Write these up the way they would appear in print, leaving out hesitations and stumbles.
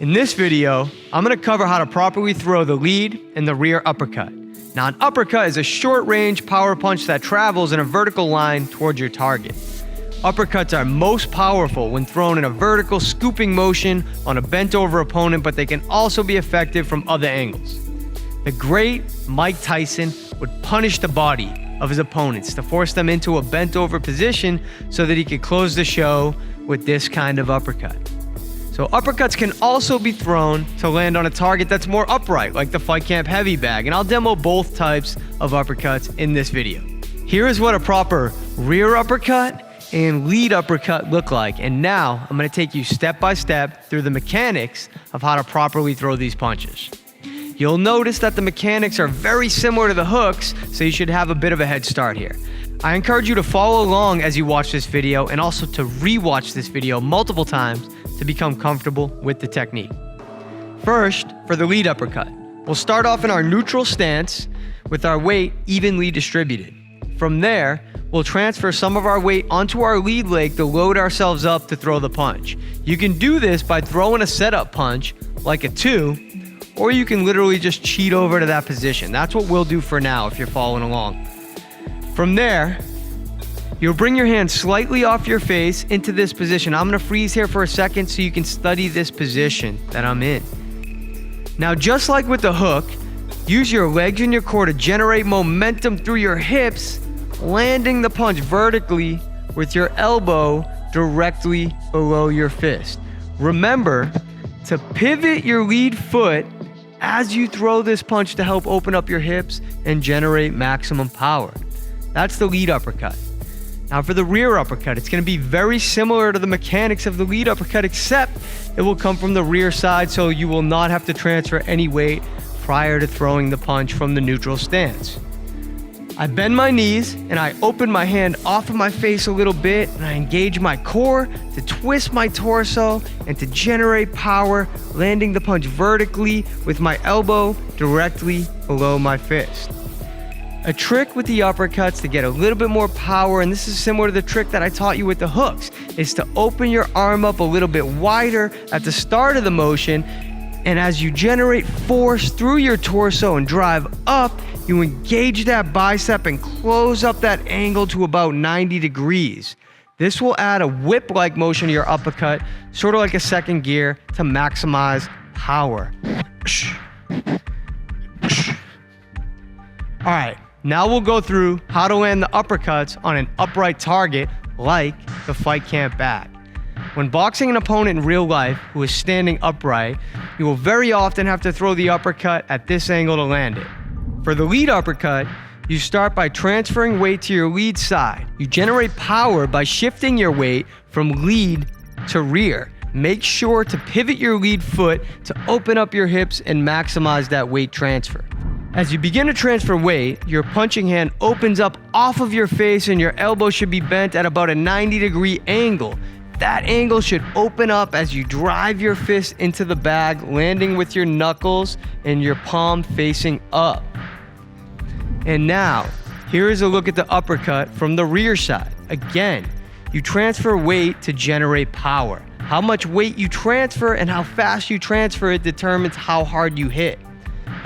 In this video, I'm going to cover how to properly throw the lead and the rear uppercut. Now, an uppercut is a short-range power punch that travels in a vertical line towards your target. Uppercuts are most powerful when thrown in a vertical scooping motion on a bent-over opponent, but they can also be effective from other angles. The great Mike Tyson would punish the body of his opponents to force them into a bent-over position so that he could close the show with this kind of uppercut. So uppercuts can also be thrown to land on a target that's more upright, like the FightCamp Heavy Bag, and I'll demo both types of uppercuts in this video. Here is what a proper rear uppercut and lead uppercut look like, and now I'm going to take you step by step through the mechanics of how to properly throw these punches. You'll notice that the mechanics are very similar to the hooks, so you should have a bit of a head start here. I encourage you to follow along as you watch this video and also to re-watch this video multiple times to become comfortable with the technique. First, for the lead uppercut, we'll start off in our neutral stance with our weight evenly distributed. From there, we'll transfer some of our weight onto our lead leg to load ourselves up to throw the punch. You can do this by throwing a setup punch like a 2, or you can literally just cheat over to that position. That's what we'll do for now if you're following along. From there, you'll bring your hand slightly off your face into this position. I'm going to freeze here for a second so you can study this position that I'm in. Now, just like with the hook, use your legs and your core to generate momentum through your hips, landing the punch vertically with your elbow directly below your fist. Remember to pivot your lead foot as you throw this punch to help open up your hips and generate maximum power. That's the lead uppercut. Now for the rear uppercut, it's going to be very similar to the mechanics of the lead uppercut, except it will come from the rear side, so you will not have to transfer any weight prior to throwing the punch from the neutral stance. I bend my knees and I open my hand off of my face a little bit, and I engage my core to twist my torso and to generate power, landing the punch vertically with my elbow directly below my fist. A trick with the uppercuts to get a little bit more power, and this is similar to the trick that I taught you with the hooks, is to open your arm up a little bit wider at the start of the motion, and as you generate force through your torso and drive up, you engage that bicep and close up that angle to about 90 degrees. This will add a whip-like motion to your uppercut, sort of like a second gear, to maximize power. All right. Now we'll go through how to land the uppercuts on an upright target like the FightCamp App. When boxing an opponent in real life who is standing upright, you will very often have to throw the uppercut at this angle to land it. For the lead uppercut, you start by transferring weight to your lead side. You generate power by shifting your weight from lead to rear. Make sure to pivot your lead foot to open up your hips and maximize that weight transfer. As you begin to transfer weight, your punching hand opens up off of your face and your elbow should be bent at about a 90-degree angle. That angle should open up as you drive your fist into the bag, landing with your knuckles and your palm facing up. And now, here is a look at the uppercut from the rear side. Again, you transfer weight to generate power. How much weight you transfer and how fast you transfer it determines how hard you hit.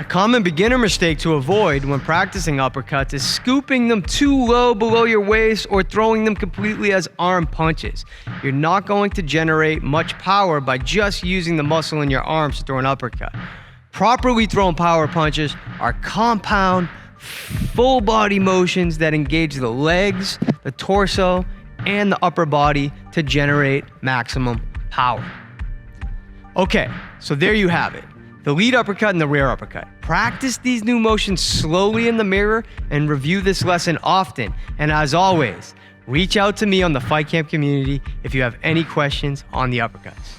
A common beginner mistake to avoid when practicing uppercuts is scooping them too low below your waist or throwing them completely as arm punches. You're not going to generate much power by just using the muscle in your arms to throw an uppercut. Properly thrown power punches are compound, full body motions that engage the legs, the torso, and the upper body to generate maximum power. Okay, so there you have it. The lead uppercut and the rear uppercut. Practice these new motions slowly in the mirror and review this lesson often. And as always, reach out to me on the FightCamp community if you have any questions on the uppercuts.